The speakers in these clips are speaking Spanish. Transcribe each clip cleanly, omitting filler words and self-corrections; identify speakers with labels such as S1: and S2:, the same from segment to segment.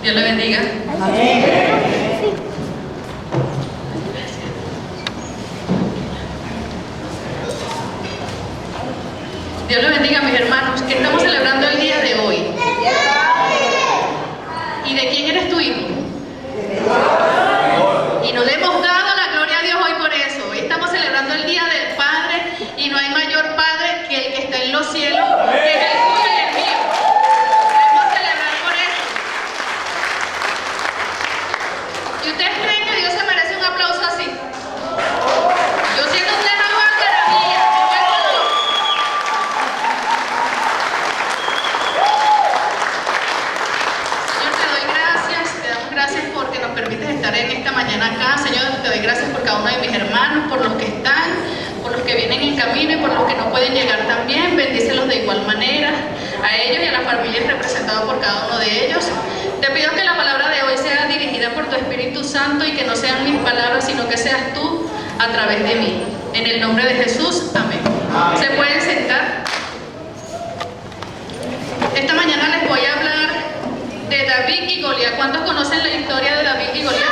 S1: Dios le bendiga. Dios le bendiga, mis hermanos, que estamos celebrando el día de hoy. ¿Y de quién eres tu hijo? Y nos le hemos dado la gloria a Dios hoy por eso. Hoy estamos celebrando el día del Padre y no hay mayor Padre que el que está en los cielos, que es el tuyo y el mío. Debemos celebrar por eso. ¿Y ustedes creen que Dios se merece un aplauso así? Yo siento que ustedes hago algarabía, me vuelvo loco. Señor, te doy gracias, te damos gracias porque nos permites estar en esta mañana acá. Señor, te doy gracias por cada uno de mis hermanos, por los que están, por los que vienen en camino y por los que no pueden llegar también. Bendícelos de igual manera, a ellos y a las familias representadas por cada uno de ellos. Te pido que la palabra de hoy sea dirigida por tu Espíritu Santo y que no sean mis palabras, sino que seas tú a través de mí. En el nombre de Jesús, amén. ¿Se pueden sentar? Esta mañana les voy a hablar de David y Goliat. ¿Cuántos conocen la historia de David y Goliat?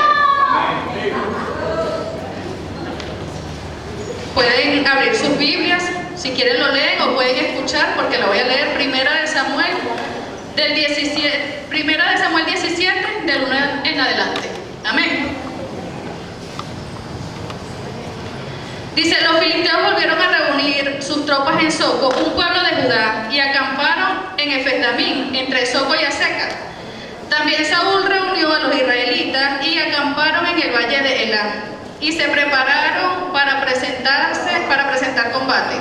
S1: Pueden abrir sus Biblias, si quieren lo leen o pueden escuchar, porque la voy a leer. Primera de Samuel 17, del 1 en adelante. Amén. Dice: los filisteos volvieron a reunir sus tropas en Soco, un pueblo de Judá, y acamparon en Efes-Damim, entre Soco y Azeca. También Saúl reunió a los israelitas y acamparon en el valle de Elá, y se prepararon para presentar combate.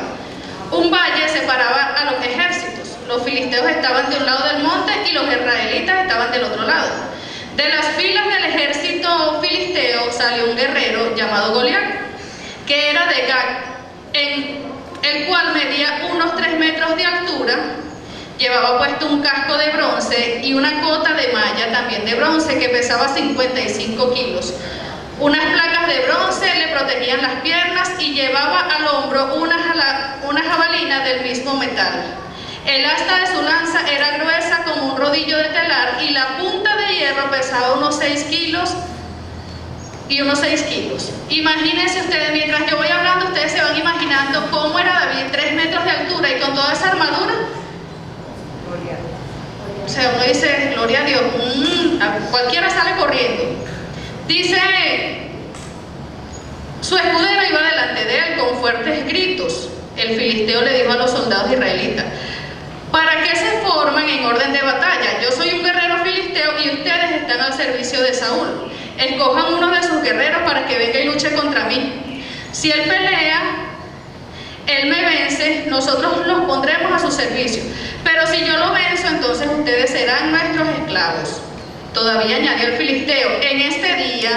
S1: Un valle separaba a los ejércitos. Los filisteos estaban de un lado del monte y los israelitas estaban del otro lado. De las filas del ejército filisteo salió un guerrero llamado Goliat, que era de Gat, el cual medía unos 3 metros de altura. Llevaba puesto un casco de bronce y una cota de malla también de bronce que pesaba 55 kilos. Unas placas de bronce le protegían las piernas y llevaba al hombro una jabalina del mismo metal. El asta de su lanza era gruesa como un rodillo de telar y la punta de hierro pesaba unos 6 kilos. Imagínense ustedes, mientras yo voy hablando, ustedes se van imaginando cómo era David, 3 metros de altura y con toda esa armadura. O sea, uno dice, gloria a Dios, cualquiera sale corriendo. Dice, su escudero iba delante de él con fuertes gritos. El filisteo le dijo a los soldados israelitas: ¿para qué se forman en orden de batalla? Yo soy un guerrero filisteo y ustedes están al servicio de Saúl. Escojan uno de sus guerreros para que venga y luche contra mí. Si él pelea, él me vence, nosotros los pondremos a su servicio. Pero si yo lo venzo, entonces ustedes serán nuestros esclavos. Todavía añadió el filisteo: en este día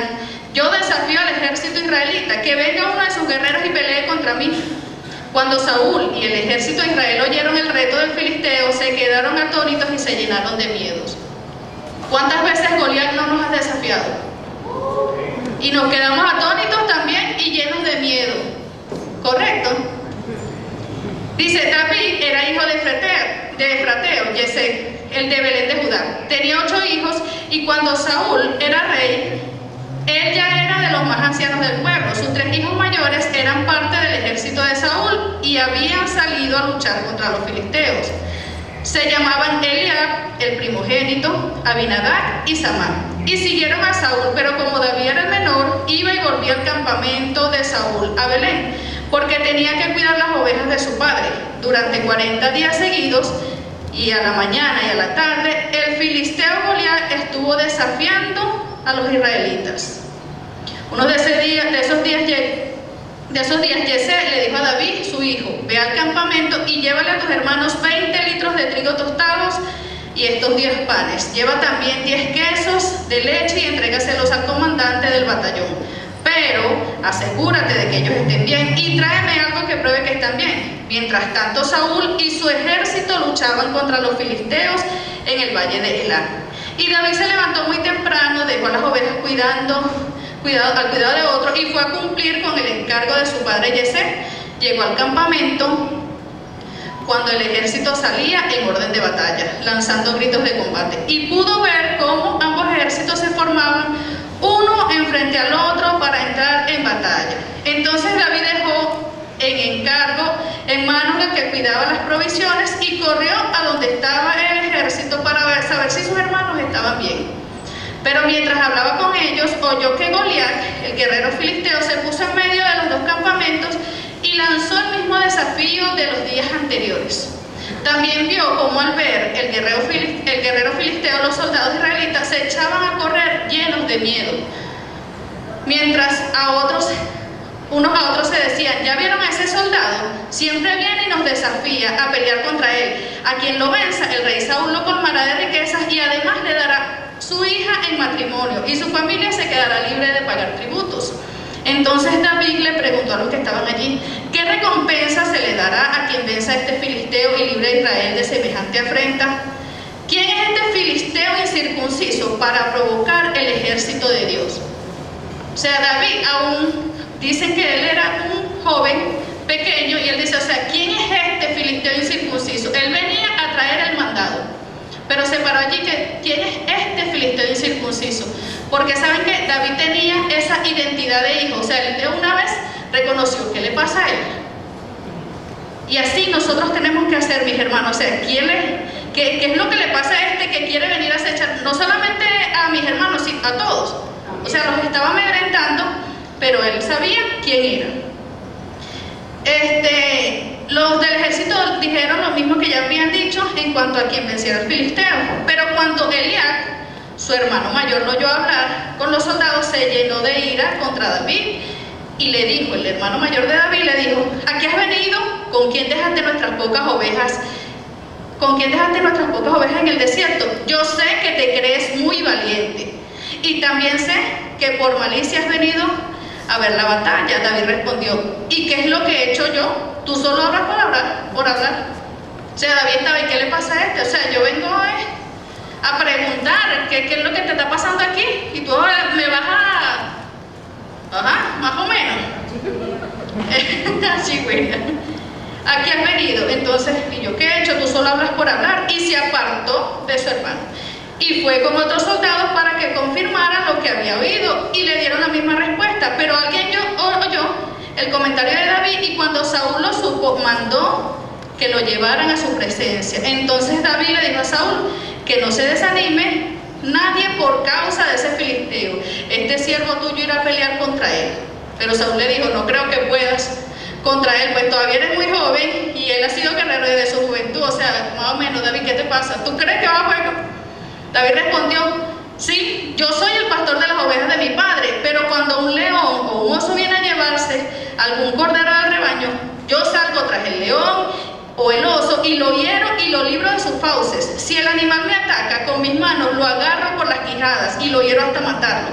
S1: yo desafío al ejército israelita, que venga uno de sus guerreros y pelee contra mí. Cuando Saúl y el ejército de Israel oyeron el reto del filisteo, se quedaron atónitos y se llenaron de miedos. ¿Cuántas veces Goliat no nos ha desafiado? Y nos quedamos atónitos también y llenos de miedo. ¿Correcto? Dice: David era hijo de Efrateo, Yesé, el de Belén de Judá. Tenía 8 hijos y cuando Saúl era rey, él ya era de los más ancianos del pueblo. Sus 3 hijos mayores eran parte del ejército de Saúl y habían salido a luchar contra los filisteos. Se llamaban Eliab, el primogénito, Abinadab y Samá. Y siguieron a Saúl, pero como David era el menor, iba y volvía al campamento de Saúl a Belén, porque tenía que cuidar las ovejas de su padre. Durante 40 días seguidos, y a la mañana y a la tarde, el filisteo Goliat estuvo desafiando a los israelitas. Uno de esos días Yesé le dijo a David, su hijo: ve al campamento y llévale a tus hermanos 20 litros de trigo tostados y estos 10 panes. Lleva también 10 quesos de leche y entrégaselos al comandante del batallón. Pero asegúrate de que ellos estén bien y tráeme algo que pruebe que están bien. Mientras tanto, Saúl y su ejército luchaban contra los filisteos en el valle de Elá. Y David se levantó muy temprano, dejó a las ovejas al cuidado de otro y fue a cumplir con el encargo de su padre Yesé. Llegó al campamento cuando el ejército salía en orden de batalla, lanzando gritos de combate, y pudo ver cómo ambos ejércitos se formaban uno enfrente al otro para entrar en batalla. Entonces David dejó en encargo en manos del que cuidaba las provisiones y corrió a donde estaba el ejército para saber si sus hermanos estaban bien. Pero mientras hablaba con ellos, oyó que Goliat, el guerrero filisteo, se puso en medio de los dos campamentos y lanzó el mismo desafío de los días anteriores. También vio cómo al ver el guerrero filisteo, los soldados israelitas se echaban a correr llenos de miedo, mientras unos a otros se decían: ¿ya vieron a ese soldado? Siempre viene y nos desafía a pelear contra él. A quien lo venza, el rey Saúl lo colmará de riquezas y además le dará su hija en matrimonio y su familia se quedará libre de pagar tributos. Entonces David le preguntó a los que estaban allí: ¿qué recompensa se le dará a quien venza a este filisteo y libre a Israel de semejante afrenta? ¿Quién es este filisteo incircunciso para provocar el ejército de Dios? O sea, David aún dicen que él era un joven pequeño y él dice, o sea, ¿quién es este filisteo incircunciso? Él venía a traer el mandado, pero se paró allí que ¿quién es este filisteo incircunciso? Porque saben que David tenía esa identidad de hijo, o sea, él de una vez reconoció qué le pasa a él. Y así nosotros tenemos que hacer, mis hermanos, o sea, ¿qué es lo que le pasa a este que quiere venir a acechar? No solamente a mis hermanos, sino a todos. O sea, los estaba amedrentando, pero él sabía quién era. Los del ejército dijeron lo mismo que ya habían dicho en cuanto a quien venciera al filisteo. Pero cuando Eliab, su hermano mayor, lo oyó hablar con los soldados, se llenó de ira contra David y le dijo, el hermano mayor de David le dijo: ¿a qué has venido? ¿Con quién dejaste nuestras pocas ovejas? ¿Con quién dejaste nuestras pocas ovejas en el desierto? Yo sé que te crees muy valiente y también sé que por malicia has venido a ver la batalla. David respondió: ¿y qué es lo que he hecho yo? Tú solo hablas por hablar. O sea, David estaba: ¿y qué le pasa a este? O sea, yo vengo a preguntar qué es lo que te está pasando aquí y tú me vas a... Ajá, más o menos. Así, güey. Aquí has venido. Entonces, ¿y yo qué he hecho? Tú solo hablas por hablar. Y se apartó de su hermano y fue con otros soldados para que confirmaran lo que había oído y le dieron la misma respuesta. Pero alguien oyó el comentario de David y cuando Saúl lo supo, mandó que lo llevaran a su presencia. Entonces David le dijo a Saúl que no se desanime nadie por causa de ese filisteo. Este siervo tuyo irá a pelear contra él. Pero Saúl le dijo: no creo que puedas contra él, pues todavía eres muy joven y él ha sido guerrero desde su juventud. O sea, más o menos, David, ¿qué te pasa? ¿Tú crees que va a juego? David respondió: sí, yo soy el pastor de las ovejas de mi padre, pero cuando un león o un oso viene a llevarse algún cordero del rebaño, yo salgo tras el león o el oso y lo hiero y lo libro de sus fauces. Si el animal me ataca, con mis manos lo agarro por las quijadas y lo hiero hasta matarlo.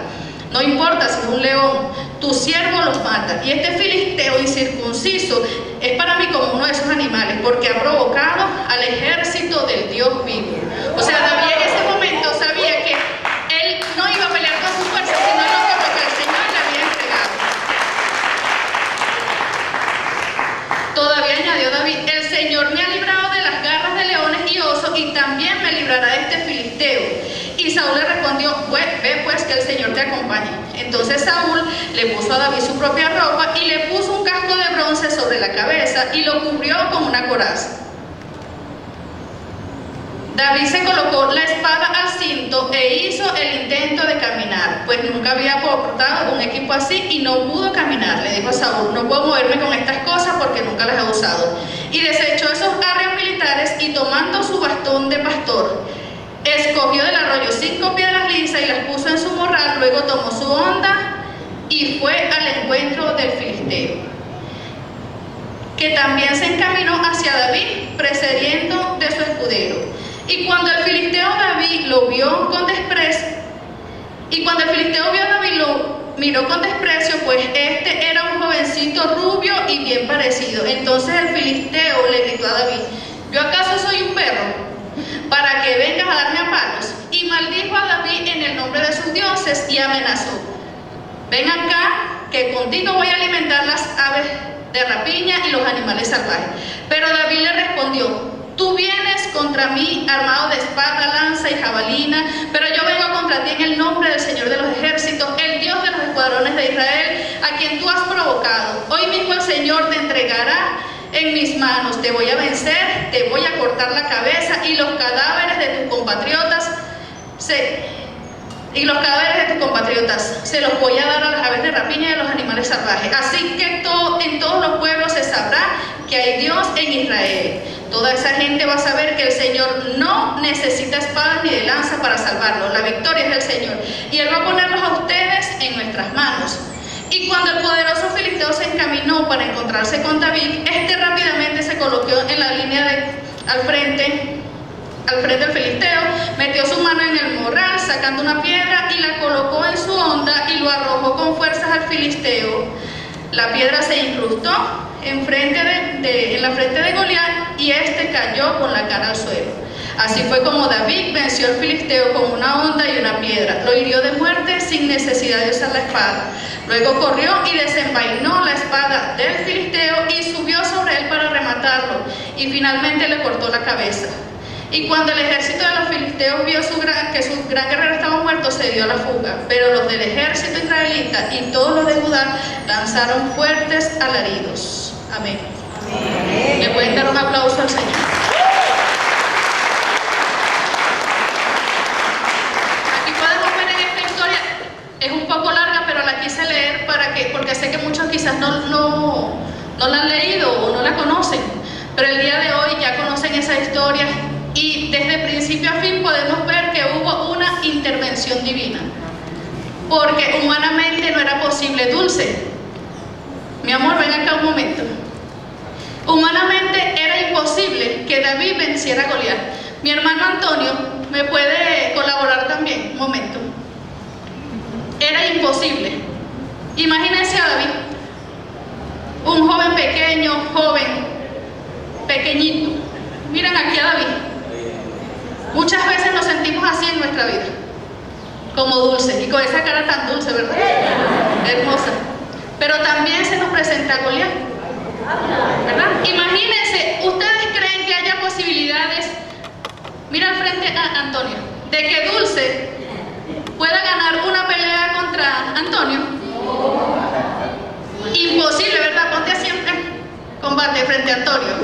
S1: No importa si es un león, tu siervo los mata. Y este filisteo incircunciso es para mí como uno de esos animales, porque ha provocado al ejército del Dios vivo. O sea, David en ese momento sabía que él no iba a pelear con su fuerza, sino lo que el Señor le había entregado. Todavía añadió David: el Señor me ha librado de las garras de leones y osos y también me librará de este filisteo. Y Saúl le respondió: ve pues que el Señor te acompañe. Entonces Saúl le puso a David su propia ropa y le puso un casco de bronce sobre la cabeza y lo cubrió con una coraza. David se colocó la espada al cinto e hizo el intento de caminar, pues nunca había portado un equipo así y no pudo caminar. Le dijo a Saúl: no puedo moverme con estas cosas porque nunca las he usado. Y desechó esos arreos militares y tomando su bastón de pastor, escogió del arroyo 5 piedras lisas y las puso en su morral. Luego tomó su honda y fue al encuentro del filisteo, que también se encaminó hacia David, precediendo de su escudero. Y cuando el filisteo David lo vio con desprecio, lo miró con desprecio, pues este era un jovencito rubio y bien parecido. Entonces el filisteo le gritó a David: ¿yo acaso soy un perro para que vengas a darme a palos? Y maldijo a David en el nombre de sus dioses y amenazó: ven acá, que contigo voy a alimentar las aves de rapiña y los animales salvajes. Pero David le respondió: tú vienes contra mí armado de espada, lanza y jabalina, pero yo vengo contra ti en el nombre del Señor de los ejércitos, el Dios de los escuadrones de Israel, a quien tú has provocado. Hoy mismo el Señor te entregará en mis manos, te voy a vencer, te voy a cortar la cabeza y los cadáveres de tus compatriotas se los voy a dar a las aves de rapiña y a los animales salvajes. Así que en todos los pueblos se sabrá que hay Dios en Israel. Toda esa gente va a saber que el Señor no necesita espadas ni de lanza para salvarlos. La victoria es del Señor y Él va a ponerlos a ustedes en nuestras manos. Y cuando el poderoso filisteo se encaminó para encontrarse con David, este rápidamente se colocó en la línea al frente del filisteo, metió su mano en el morral sacando una piedra y la colocó en su honda y lo arrojó con fuerzas al filisteo. La piedra se incrustó en la frente de Goliat y este cayó con la cara al suelo. Así fue como David venció al filisteo con una honda y una piedra. Lo hirió de muerte sin necesidad de usar la espada. Luego corrió y desenvainó la espada del filisteo y subió sobre él para rematarlo. Y finalmente le cortó la cabeza. Y cuando el ejército de los filisteos vio que su gran guerrero estaba muerto, se dio a la fuga. Pero los del ejército israelita y todos los de Judá lanzaron fuertes alaridos. Amén. Amén. Le pueden dar un aplauso al Señor. Aquí podemos ver en esta historia, es un poco larga, pero la quise leer porque sé que muchos quizás no la han leído o no la conocen. Pero el día de hoy ya conocen esa historia. Y desde principio a fin podemos ver que hubo una intervención divina, porque humanamente no era posible. Dulce, mi amor, ven acá un momento. Humanamente era imposible que David venciera a Goliat. Mi hermano Antonio me puede colaborar también, un momento. Era imposible. Imagínense a David, un joven pequeño, pequeñito. Miren aquí a David. Muchas veces nos sentimos así en nuestra vida, como dulces, y con esa cara tan dulce, ¿verdad? Hermosa. Pero también se nos presenta Goliat, ¿verdad? Imagínense, ¿ustedes creen que haya posibilidades? Mira al frente a Antonio, de que Dulce pueda ganar una pelea contra Antonio. Imposible, ¿verdad? Ponte así en combate frente a Antonio.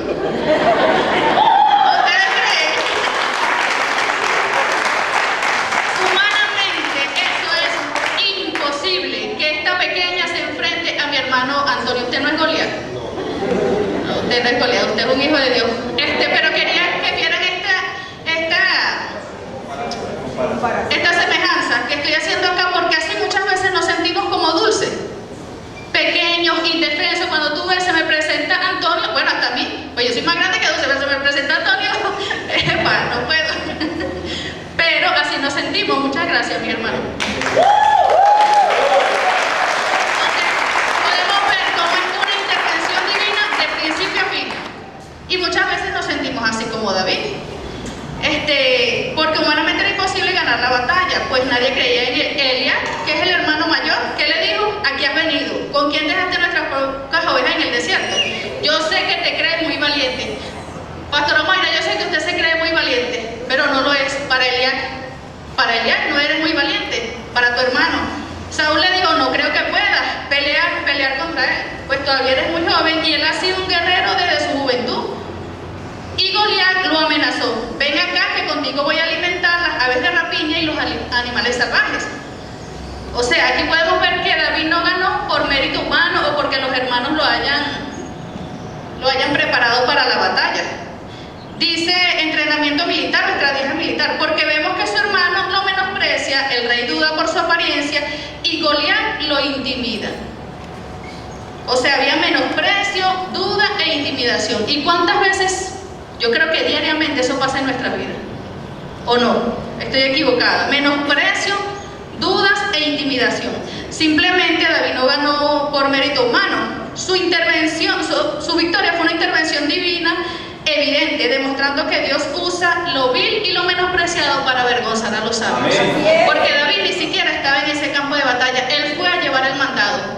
S1: Hermano Antonio, usted no es Goliat. No, usted no es Goliat, usted es un hijo de Dios. Pero quería que vieran esta semejanza que estoy haciendo acá, porque así muchas veces nos sentimos como Dulce, pequeños, indefensos. Cuando tú ves, se me presenta Antonio, bueno, hasta a mí, pues yo soy más grande que Dulce, pero se me presenta Antonio, no puedo. Pero así nos sentimos. Muchas gracias, mi hermano. Y muchas veces nos sentimos así como David, porque humanamente era imposible ganar la batalla, pues nadie creía en Elías, que es el hermano mayor. ¿Qué le dijo? Aquí has venido. ¿Con quién dejaste nuestras pocas ovejas en el desierto? Yo sé que te crees muy valiente. Pastora Mayra, yo sé que usted se cree muy valiente, pero no lo es. Para Elías no eres muy valiente, para tu hermano. Saúl le dijo, no creo que puedas pelear contra él, pues todavía eres muy joven y él ha sido un guerrero desde su juventud. Y Goliat lo amenazó, ven acá que contigo voy a alimentar las aves de rapiña y los animales salvajes. O sea, aquí podemos ver que David no ganó por mérito humano o porque los hermanos lo hayan preparado para la batalla. Dice entrenamiento militar o estrategia militar, porque vemos que su hermano lo menosprecia, el rey duda por su apariencia y Goliat lo intimida. O sea, había menosprecio, duda e intimidación. ¿Y cuántas veces? Yo creo que diariamente eso pasa en nuestra vida. ¿O no? Estoy equivocada. Menosprecio, dudas e intimidación. Simplemente David no ganó por mérito humano. Su intervención, su victoria fue una intervención divina evidente, demostrando que Dios usa lo vil y lo menospreciado para avergonzar a los sabios. Porque David ni siquiera estaba en ese campo de batalla, él fue a llevar el mandado.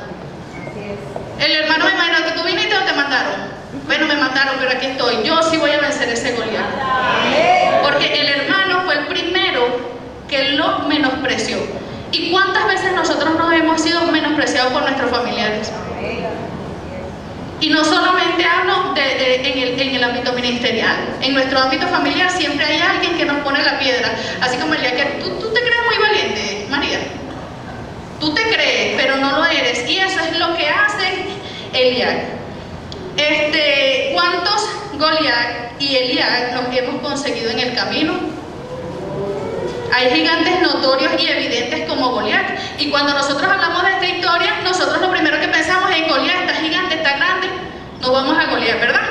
S1: El hermano me imagino que tú viniste o te mandaron. bueno, me mataron, pero aquí estoy, yo sí voy a vencer ese Goliat. Porque el hermano fue el primero que lo menospreció. ¿Y cuántas veces nosotros nos hemos sido menospreciados por nuestros familiares? Y no solamente hablo en el ámbito ministerial, en nuestro ámbito familiar siempre hay alguien que nos pone la piedra, así como el día que tú te crees muy valiente, María, tú te crees, pero no lo eres, y eso es lo que hace Eliab. ¿Cuántos Goliat y Eliab nos hemos conseguido en el camino? Hay gigantes notorios y evidentes como Goliat, y cuando nosotros hablamos de esta historia, nosotros lo primero que pensamos es Goliat, está gigante, está grande, nos vamos a Goliat, ¿verdad?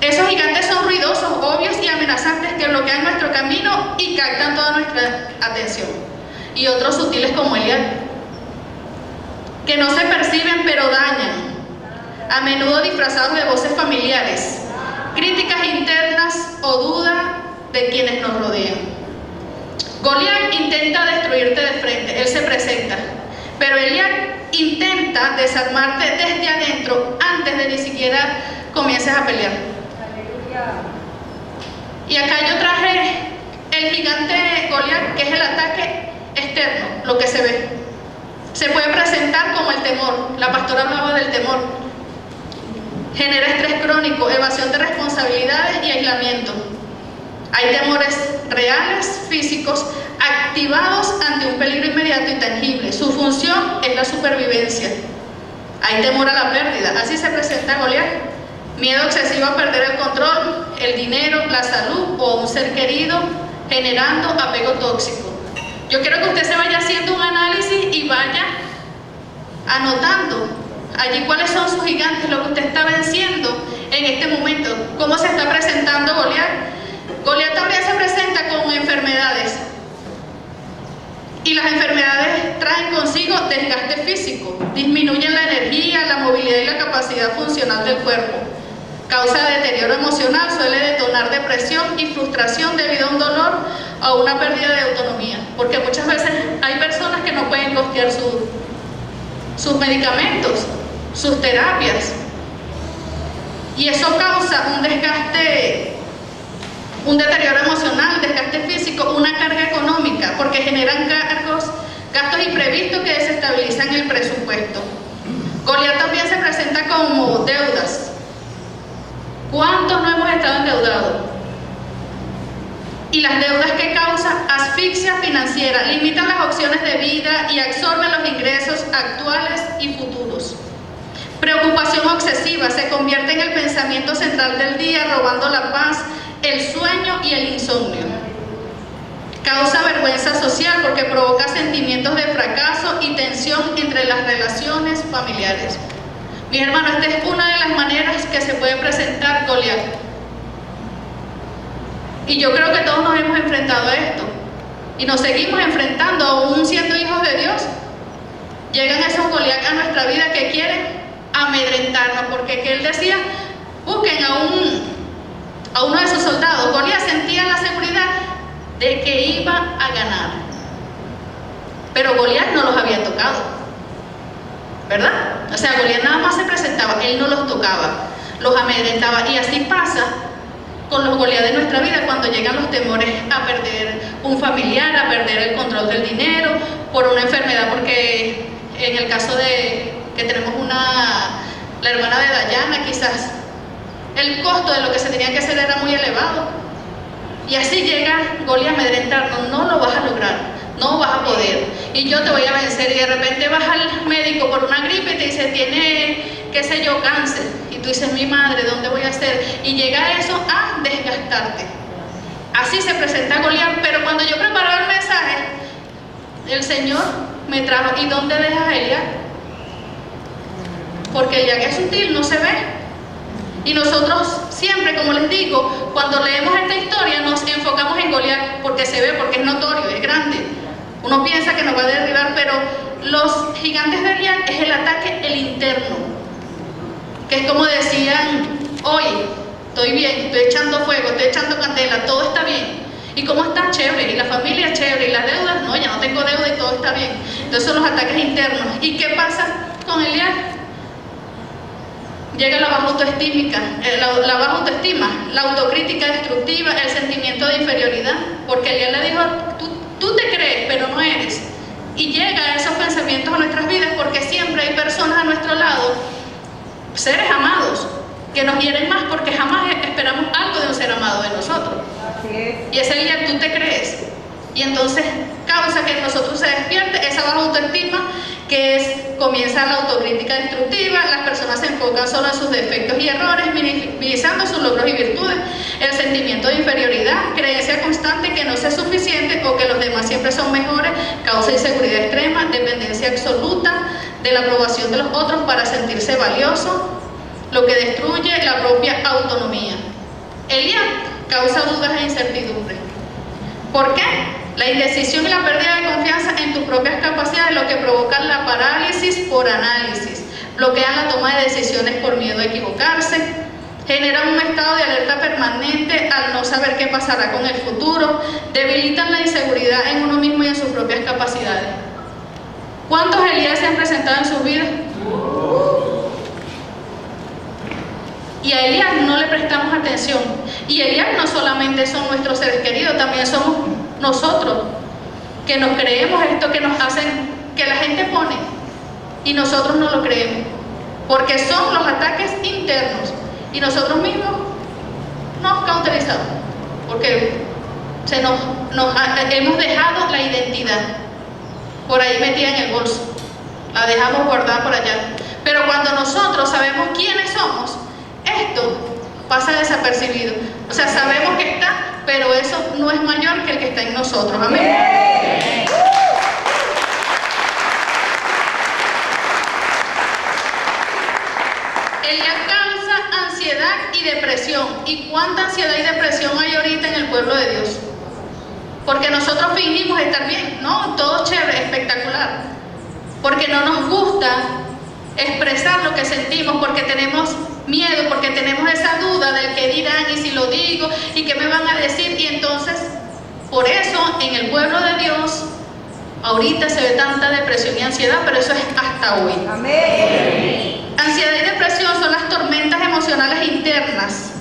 S1: Esos gigantes son ruidosos, obvios y amenazantes que bloquean nuestro camino y captan toda nuestra atención. Y otros sutiles como Eliab, que no se perciben pero dañan, a menudo disfrazados de voces familiares, críticas internas o duda de quienes nos rodean. Goliat intenta destruirte de frente, él se presenta, pero Eliab intenta desarmarte desde adentro antes de ni siquiera comiences a pelear. Y acá yo traje el gigante Goliat, que es el ataque externo, lo que se ve. Se puede presentar como el temor, la pastora hablaba del temor. Genera estrés crónico, evasión de responsabilidades y aislamiento. Hay temores reales, físicos, activados ante un peligro inmediato y tangible. Su función es la supervivencia. Hay temor a la pérdida, así se presenta Goliat. Miedo excesivo a perder el control, el dinero, la salud o un ser querido, generando apego tóxico. Yo quiero que usted se vaya haciendo un análisis y vaya anotando allí cuáles son sus gigantes, lo que usted está venciendo en este momento, cómo se está presentando Goliat. Goliat también se presenta con enfermedades, y las enfermedades traen consigo desgaste físico, disminuyen la energía, la movilidad y la capacidad funcional del cuerpo, causa deterioro emocional, suele detonar depresión y frustración debido a un dolor o una pérdida de autonomía, porque muchas veces hay personas que no pueden costear sus medicamentos, sus terapias, y eso causa un desgaste, un deterioro emocional, desgaste físico, una carga económica, porque generan gastos imprevistos que desestabilizan el presupuesto. Goliat también se presenta como deudas. ¿Cuántos no hemos estado endeudados? Y las deudas que causan asfixia financiera, limitan las opciones de vida y absorben los ingresos actuales y futuros. Preocupación obsesiva se convierte en el pensamiento central del día, robando la paz, el sueño y el insomnio. Causa vergüenza social porque provoca sentimientos de fracaso y tensión entre las relaciones familiares. Mis hermanos, esta es una de las maneras que se puede presentar Goliat. Y yo creo que todos nos hemos enfrentado a esto. Y nos seguimos enfrentando, aún siendo hijos de Dios. Llegan esos Goliat a nuestra vida que quieren amedrentarnos, porque que él decía, busquen a uno de sus soldados. Goliat sentía la seguridad de que iba a ganar, pero Goliat no los había tocado, ¿verdad? O sea, Goliat nada más se presentaba, él no los tocaba, los amedrentaba. Y así pasa con los Goliat de nuestra vida cuando llegan los temores a perder un familiar, a perder el control del dinero, por una enfermedad, porque en el caso de que tenemos la hermana de Dayana, quizás el costo de lo que se tenía que hacer era muy elevado, y así llega Goliat a amedrentarnos. No lo vas a lograr, no vas a poder, y yo te voy a vencer. Y de repente vas al médico por una gripe y te dice, tiene, qué sé yo, cáncer, y tú dices, mi madre, ¿dónde voy a hacer? Y llega eso a desgastarte. Así se presenta Goliat. Pero cuando yo preparaba el mensaje, el Señor me trajo, ¿y dónde dejas a Eliab? Porque Eliab es sutil, no se ve. Y nosotros siempre, como les digo, cuando leemos esta historia nos enfocamos en Goliat porque se ve, porque es notorio, es grande. Uno piensa que nos va a derribar, pero los gigantes de Eliab es el ataque, el interno, que es como decían hoy, estoy bien, estoy echando fuego, estoy echando candela, todo está bien. ¿Y cómo está? Chévere. ¿Y la familia? Chévere. ¿Y las deudas? No, ya no tengo deuda y todo está bien. Entonces son los ataques internos. ¿Y qué pasa con Eliab? llega la baja autoestima, la baja autoestima, la autocrítica destructiva, el sentimiento de inferioridad, porque Elías le dijo, tú te crees, pero no eres. Y llega esos pensamientos a nuestras vidas porque siempre hay personas a nuestro lado, seres amados, que nos hieren más porque jamás esperamos algo de un ser amado de nosotros. Y ese día tú te crees. Y entonces causa que en nosotros se despierte esa baja autoestima, comienza la autocrítica destructiva, las personas se enfocan solo en sus defectos y errores, minimizando sus logros y virtudes, el sentimiento de inferioridad, creencia constante que no es suficiente o que los demás siempre son mejores, causa inseguridad extrema, dependencia absoluta de la aprobación de los otros para sentirse valioso, lo que destruye la propia autonomía. Elías causa dudas e incertidumbre. ¿Por qué? La indecisión y la pérdida de confianza en tus propias capacidades, lo que provoca la parálisis por análisis, bloquean la toma de decisiones por miedo a equivocarse, generan un estado de alerta permanente al no saber qué pasará con el futuro, debilitan la inseguridad en uno mismo y en sus propias capacidades. ¿Cuántos Elías se han presentado en sus vidas? Y a Elías no le prestamos atención. Y Elías no solamente son nuestros seres queridos, también somos nosotros, que nos creemos esto que nos hacen, que la gente pone, y nosotros no lo creemos, porque son los ataques internos, y nosotros mismos nos cauterizamos, porque hemos dejado la identidad por ahí metida en el bolso, la dejamos guardada por allá. Pero cuando nosotros sabemos quiénes somos, esto pasa desapercibido. O sea, sabemos que está, pero eso no es mayor que el que está en nosotros. Amén. Elías causa ansiedad y depresión. ¿Y cuánta ansiedad y depresión hay ahorita en el pueblo de Dios? Porque nosotros fingimos estar bien, ¿no? Todo chévere, espectacular. Porque no nos gusta expresar lo que sentimos, porque tenemos miedo, porque tenemos esa duda del que dirán y si lo digo y qué me van a decir. Y entonces, por eso en el pueblo de Dios ahorita se ve tanta depresión y ansiedad, pero eso es hasta hoy. Amén. Ansiedad y depresión son las tormentas emocionales internas.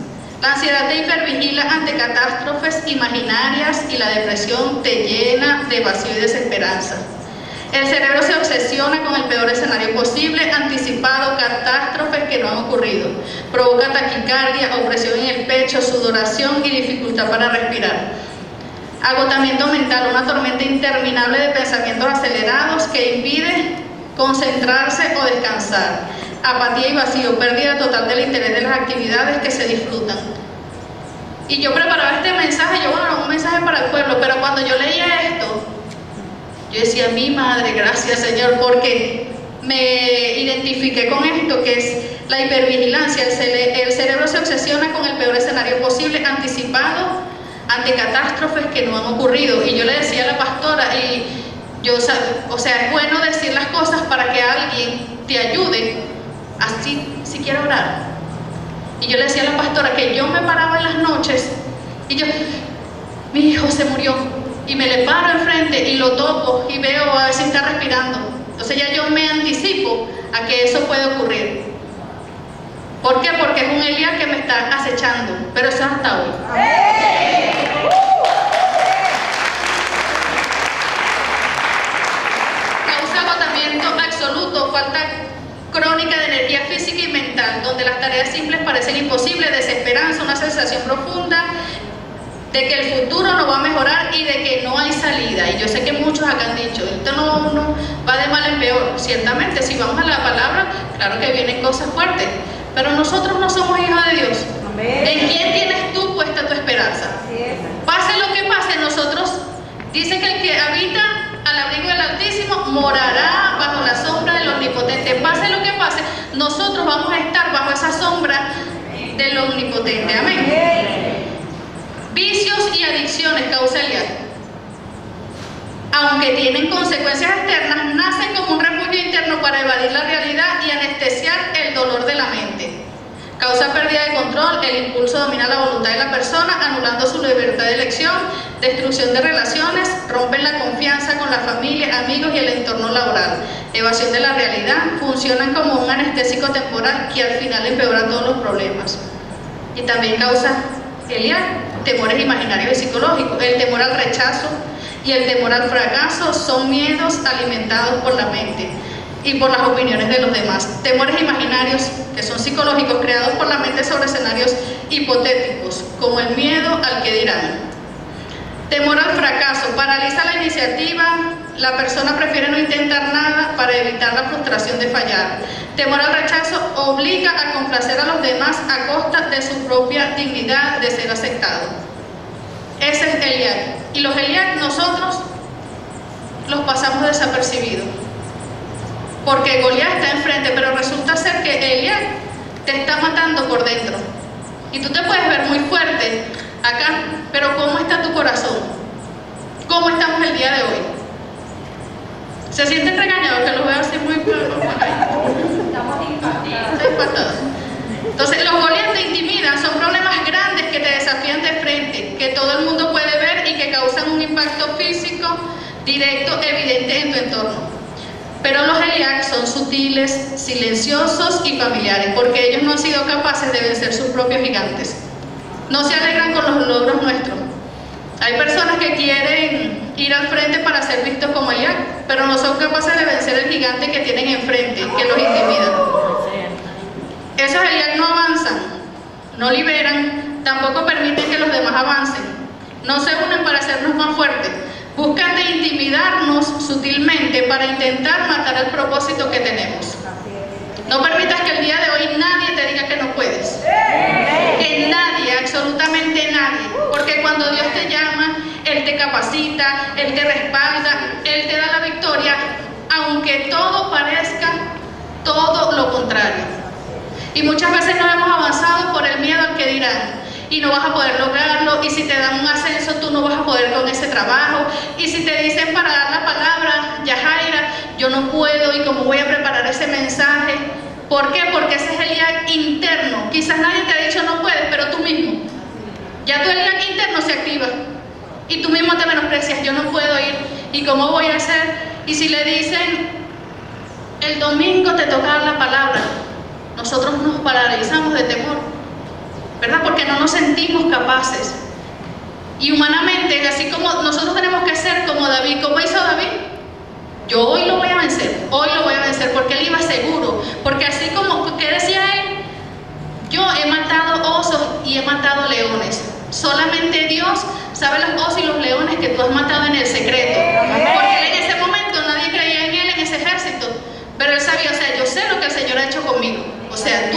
S1: La ansiedad te hipervigila ante catástrofes imaginarias y la depresión te llena de vacío y desesperanza. El cerebro se obsesiona con el peor escenario posible, anticipado, catástrofes que no han ocurrido. Provoca taquicardia, opresión en el pecho, sudoración y dificultad para respirar. Agotamiento mental, una tormenta interminable de pensamientos acelerados que impide concentrarse o descansar. Apatía y vacío, pérdida total del interés de las actividades que se disfrutan. Y yo preparaba este mensaje, un mensaje para el pueblo, pero cuando yo leía esto, yo decía, mi madre, gracias Señor, porque me identifiqué con esto, que es la hipervigilancia. El cerebro se obsesiona con el peor escenario posible, anticipado ante catástrofes que no han ocurrido. Y yo le decía a la pastora, es bueno decir las cosas para que alguien te ayude, así si quiere orar. Y yo le decía a la pastora que yo me paraba en las noches y mi hijo se murió. Y me le paro enfrente y lo toco y veo a ver si está respirando. Entonces ya yo me anticipo a que eso puede ocurrir. ¿Por qué? Porque es un Elías que me está acechando. Pero eso es hasta hoy. Causa agotamiento absoluto, falta crónica de energía física y mental, donde las tareas simples parecen imposibles, desesperanza, una sensación profunda de que el futuro no va a mejorar y de que no hay salida. Y yo sé que muchos acá han dicho, esto no va de mal en peor. Ciertamente, si vamos a la palabra, claro que vienen cosas fuertes, pero nosotros no somos hijos de Dios. Amén. ¿En quién tienes tú puesta tu esperanza? Pase lo que pase, nosotros, dice que el que habita al abrigo del Altísimo morará bajo la sombra del Omnipotente. Pase lo que pase, nosotros vamos a estar bajo esa sombra del Omnipotente. Amén. Vicios y adicciones causa Elías. Aunque tienen consecuencias externas, nacen como un refugio interno para evadir la realidad y anestesiar el dolor de la mente. Causa pérdida de control, el impulso domina la voluntad de la persona, anulando su libertad de elección, destrucción de relaciones, rompe pierden la confianza con la familia, amigos y el entorno laboral. Evasión de la realidad, funcionan como un anestésico temporal que al final empeora todos los problemas. Y también causa temores imaginarios y psicológicos. El temor al rechazo y el temor al fracaso son miedos alimentados por la mente y por las opiniones de los demás. Temores imaginarios, que son psicológicos, creados por la mente sobre escenarios hipotéticos, como el miedo al que dirán. Temor al fracaso, paraliza la iniciativa, la persona prefiere no intentar nada para evitar la frustración de fallar. Temor al rechazo obliga a complacer a los demás a costa de su propia dignidad de ser aceptado. Ese es Eliak. Y los Eliak nosotros los pasamos desapercibidos. Porque Goliat está enfrente, pero resulta ser que Eliak te está matando por dentro. Y tú te puedes ver muy fuerte acá, pero ¿cómo está tu corazón? ¿Cómo estamos el día de hoy? ¿Se sienten regañados? Que los veo así muy... Estamos impactados. Entonces, los Goliat te intimidan, son problemas grandes que te desafían de frente, que todo el mundo puede ver y que causan un impacto físico directo, evidente en tu entorno. Pero los Eliak son sutiles, silenciosos y familiares, porque ellos no han sido capaces de vencer sus propios gigantes. No se alegran con los logros nuestros. Hay personas que quieren ir al frente para ser vistos como Eliak, pero no son capaces de vencer el gigante que tienen enfrente, que los intimida. Esos Eliak no avanzan, no liberan, tampoco permiten que los demás avancen. No se unen para hacernos más fuertes. Buscan de intimidarnos sutilmente para intentar matar el propósito que tenemos. No permitas que el día de hoy nadie te diga que no puedes. Que nadie, absolutamente nadie. Porque cuando Dios te llama, Él te capacita, Él te respalda, Él te da la victoria, aunque todo parezca todo lo contrario. Y muchas veces no hemos avanzado por el miedo al que dirán. Y no vas a poder lograrlo, y si te dan un ascenso tú no vas a poder con ese trabajo, y si te dicen para dar la palabra, Yajaira, yo no puedo, y cómo voy a preparar ese mensaje. ¿Por qué? Porque ese es el Eliak interno. Quizás nadie te ha dicho no puedes, pero tú mismo. Ya tu Eliak interno se activa, y tú mismo te menosprecias, yo no puedo ir, y cómo voy a hacer. Y si le dicen, el domingo te toca dar la palabra, nosotros nos paralizamos de temor, ¿verdad? Porque no nos sentimos capaces. Y humanamente, así como nosotros tenemos que ser como David. ¿Cómo hizo David? Yo hoy lo voy a vencer, porque él iba seguro. Porque así como, ¿qué decía él? Yo he matado osos y he matado leones. Solamente Dios sabe los osos y los leones que tú has matado en el secreto. Porque él en ese momento nadie creía en él, en ese ejército. Pero él sabía, o sea, yo sé lo que el Señor ha hecho conmigo. O sea,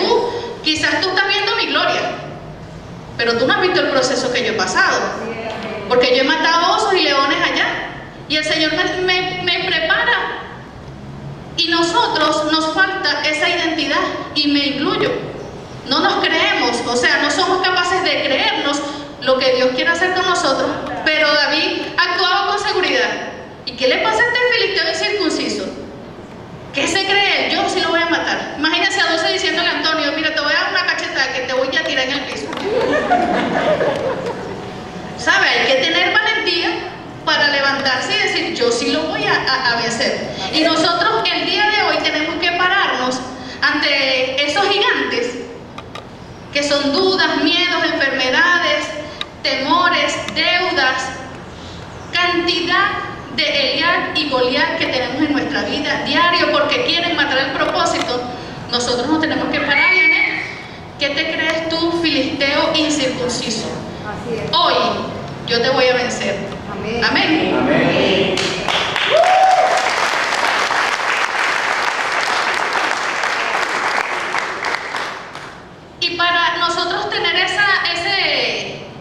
S1: quizás tú estás viendo mi gloria, pero tú no has visto el proceso que yo he pasado, porque yo he matado osos y leones allá, y el Señor me prepara, y nosotros nos falta esa identidad, y me incluyo. No nos creemos, o sea, no somos capaces de creernos lo que Dios quiere hacer con nosotros. Pero David actuaba con seguridad. ¿Y qué le pasa a este filisteo incircunciso? ¿Qué se cree? Yo sí lo voy a matar. Imagínense a Dulce diciéndole a Antonio, mira, te voy a dar una cachetada que te voy a tirar en el piso. ¿Sabe? Hay que tener valentía para levantarse y decir, yo sí lo voy a vencer. Y nosotros el día de hoy tenemos que pararnos ante esos gigantes que son dudas, miedos, enfermedades, temores, deudas, cantidad de Eliak y Goliat que tenemos en nuestra vida diario porque quieren matar el propósito. Nosotros nos tenemos que parar en él. ¿Qué te crees tú, filisteo incircunciso? Hoy yo te voy a vencer. Amén. Amén. Amén. Y para nosotros tener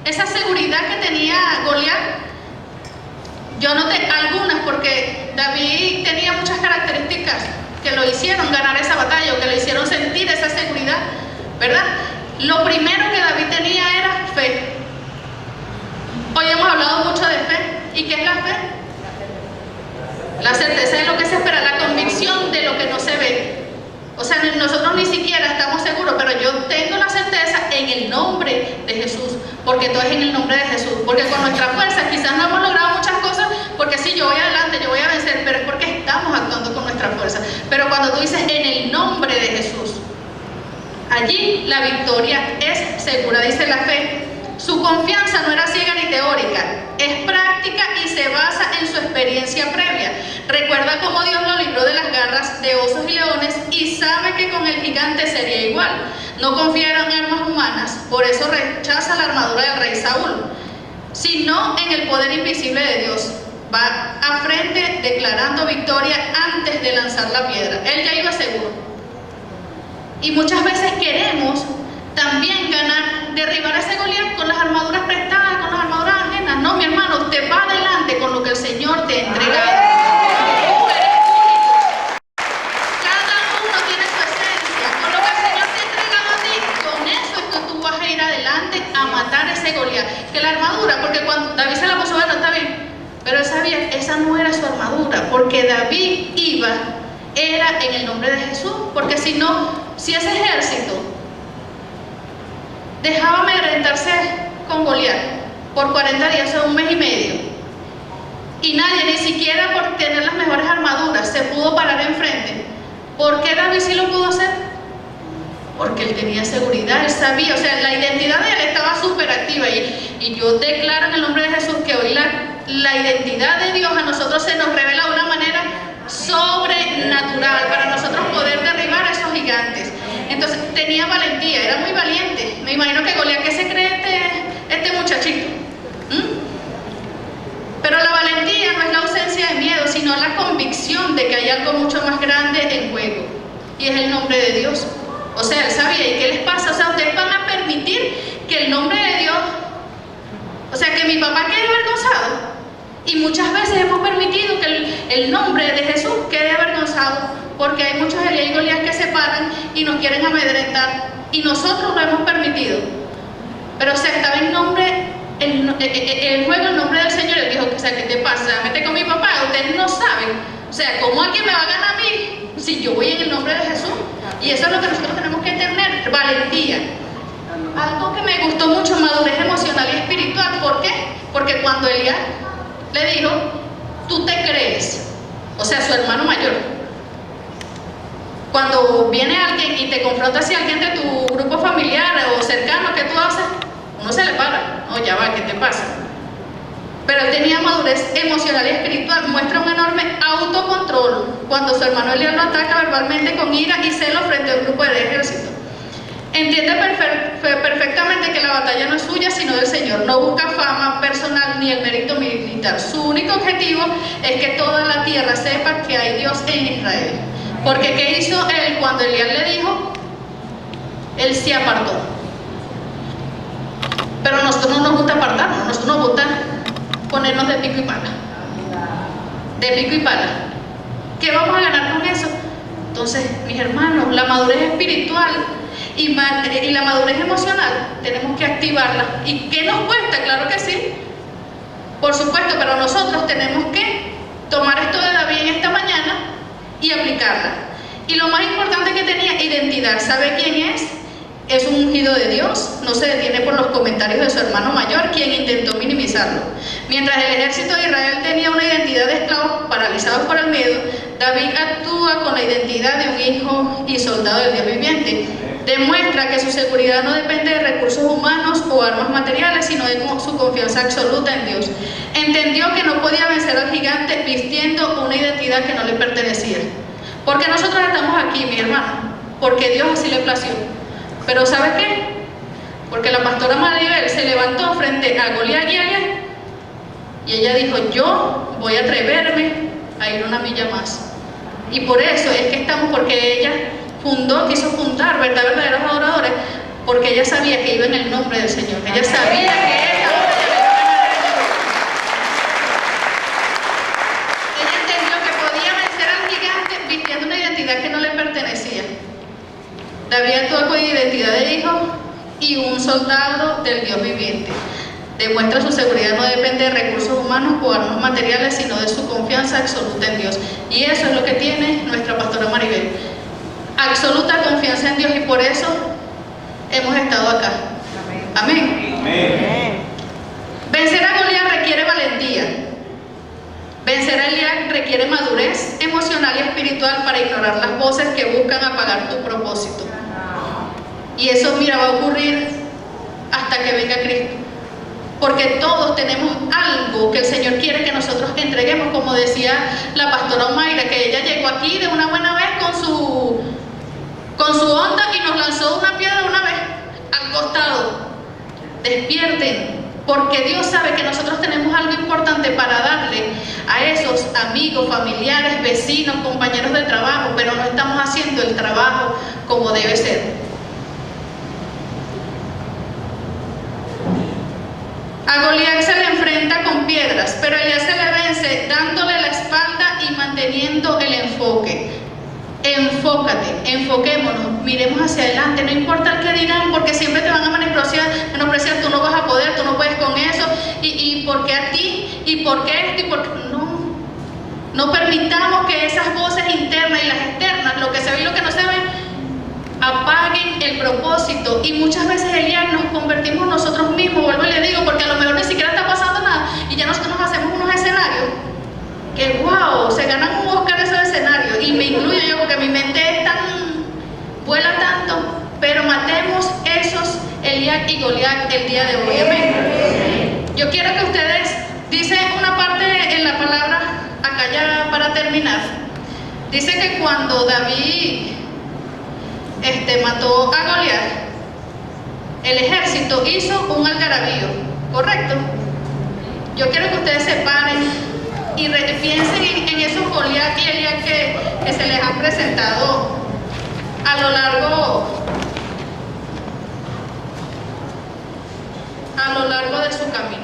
S1: esa seguridad que tenía Goliat, yo anoté algunas porque David tenía muchas características que lo hicieron ganar esa batalla o que lo hicieron sentir esa seguridad, ¿verdad? Lo primero que David tenía era fe. Hoy hemos hablado mucho de fe. ¿Y qué es la fe? La certeza de lo que se espera, la convicción de lo que no se ve. O sea, nosotros ni siquiera estamos seguros, pero yo tengo la certeza en el nombre de Jesús, porque todo es en el nombre de Jesús. Porque con nuestra fuerza quizás no hemos logrado muchas cosas, porque sí, yo Allí la victoria es segura, dice la fe. Su confianza no era ciega ni teórica, es práctica y se basa en su experiencia previa. Recuerda cómo Dios lo libró de las garras de osos y leones y sabe que con el gigante sería igual. No confía en armas humanas, por eso rechaza la armadura del rey Saúl, sino en el poder invisible de Dios. Va a frente declarando victoria antes de lanzar la piedra. Él ya iba seguro. Y muchas veces queremos también ganar, derribar a ese Goliat con las armaduras prestadas, con las armaduras ajenas. No, mi hermano, usted va adelante con lo que el Señor te ha entregado. Tú eres único. Cada uno tiene su esencia. Con lo que el Señor te ha entregado a ti, con eso es que tú vas a ir adelante a matar a ese Goliat. Que la armadura, porque cuando David se la puso, bueno, está bien, pero él sabía que esa no era su armadura, porque David era en el nombre de Jesús, porque si no, si ese ejército dejaba amedrentarse con Goliat por 40 días, o sea, un mes y medio, y nadie, ni siquiera por tener las mejores armaduras, se pudo parar enfrente, ¿por qué David sí lo pudo hacer? Porque él tenía seguridad, él sabía, o sea, la identidad de él estaba súper activa, y yo declaro en el nombre de Jesús que hoy la identidad de Dios a nosotros se nos revela de una manera sobrenatural para nosotros poder derribar a esos gigantes. Entonces tenía valentía, era muy valiente. Me imagino que Goliat, ¿qué se cree este muchachito? Pero la valentía no es la ausencia de miedo, sino la convicción de que hay algo mucho más grande en juego, y es el nombre de Dios. O sea, él sabía. ¿Y qué les pasa? O sea, ustedes van a permitir que el nombre de Dios, o sea, que mi papá quede avergonzado. Y muchas veces hemos permitido que el nombre de Jesús quede avergonzado, porque hay muchos Elías y Goliat que se paran y nos quieren amedrentar, y nosotros lo hemos permitido. Pero o sea, estaba en nombre, el juego en nombre del Señor. Él dijo, o sea, ¿qué te pasa? Mete con mi papá, ustedes no saben. O sea, ¿cómo alguien me va a ganar a mí si yo voy en el nombre de Jesús? Y eso es lo que nosotros tenemos que tener, valentía. Algo que me gustó mucho, madurez emocional y espiritual. ¿Por qué? Porque cuando Elías le dijo, tú te crees, o sea, su hermano mayor, cuando viene alguien y te confronta hacia alguien de tu grupo familiar o cercano, ¿qué tú haces? Uno se le para, no, ya va, ¿qué te pasa? Pero él tenía madurez emocional y espiritual, muestra un enorme autocontrol cuando su hermano Elías lo ataca verbalmente con ira y celo frente a un grupo de ejército. Entiende perfectamente que la batalla no es suya, sino del Señor. No busca fama personal ni el mérito militar. Su único objetivo es que toda la tierra sepa que hay Dios en Israel. Porque ¿qué hizo él cuando Elías le dijo? Él se apartó. Pero a nosotros no nos gusta apartarnos, a nosotros nos gusta ponernos de pico y pala. De pico y pala. ¿Qué vamos a ganar con eso? Entonces, mis hermanos, la madurez espiritual y la madurez emocional tenemos que activarla. ¿Y qué nos cuesta? Claro que sí, por supuesto, pero nosotros tenemos que tomar esto de David en esta mañana y aplicarla. Y lo más importante que tenía, identidad. ¿Sabe quién es? Es un ungido de Dios. No se detiene por los comentarios de su hermano mayor, quien intentó minimizarlo. Mientras el ejército de Israel tenía una identidad de esclavos paralizados por el miedo, David actúa con la identidad de un hijo y soldado del Dios viviente. Demuestra que su seguridad no depende de recursos humanos o armas materiales, sino de su confianza absoluta en Dios. Entendió que no podía vencer al gigante vistiendo una identidad que no le pertenecía. Porque nosotros estamos aquí, mi hermano, porque Dios así le plació. Pero ¿sabe qué? Porque la pastora Maribel se levantó frente a Goliat y ella dijo, yo voy a atreverme a ir una milla más. Y por eso es que estamos, porque ella quiso fundar verdaderos adoradores, porque ella sabía que iba en el nombre del Señor. Ella sabía que esa batalla le iba a ganar el Señor. Ella entendió que podía vencer al gigante vistiendo una identidad que no le pertenecía. David actuó con identidad de hijo y un soldado del Dios viviente. Demuestra su seguridad no depende de recursos humanos o armas materiales, sino de su confianza absoluta en Dios. Y eso es lo que tiene nuestra pastora Maribel. Absoluta confianza en Dios, y por eso hemos estado acá. Amén. Amén. Vencer a Goliat requiere valentía. Vencer a Elías requiere madurez emocional y espiritual para ignorar las voces que buscan apagar tu propósito. Y eso, mira, va a ocurrir hasta que venga Cristo. Porque todos tenemos algo que el Señor quiere que nosotros entreguemos, como decía la pastora Omaira, que ella llegó aquí de una buena vez con su onda y nos lanzó una piedra una vez al costado. Despierten, porque Dios sabe que nosotros tenemos algo importante para darle a esos amigos, familiares, vecinos, compañeros de trabajo, pero no estamos haciendo el trabajo como debe ser. A Goliat se le enfrenta con piedras, pero Elías se le vence dándole la espalda y manteniendo el enfoque. Enfócate, enfoquémonos, miremos hacia adelante, no importa el que dirán, porque siempre te van a menospreciar, tú no vas a poder, tú no puedes con eso, y por qué a ti, y por qué esto, y por qué... No permitamos que esas voces internas y las externas, lo que se ve y lo que no se ve, apaguen el propósito. Y muchas veces, Elías, nos convertimos nosotros mismos, vuelvo y le digo, porque a lo mejor ni siquiera está pasando nada y ya nosotros nos hacemos unos escenarios que wow, se ganan un Oscar esos escenarios, y me incluyo yo porque mi mente es vuela tanto, pero matemos esos Elías y Goliat el día de hoy. Amén. Yo quiero que ustedes, dice una parte en la palabra, acá ya para terminar, dice que cuando David mató a Goliat, el ejército hizo un algarabío, ¿correcto? Yo quiero que ustedes se paren y piensen en esos Goliat y Elías que se les han presentado a lo largo de su camino.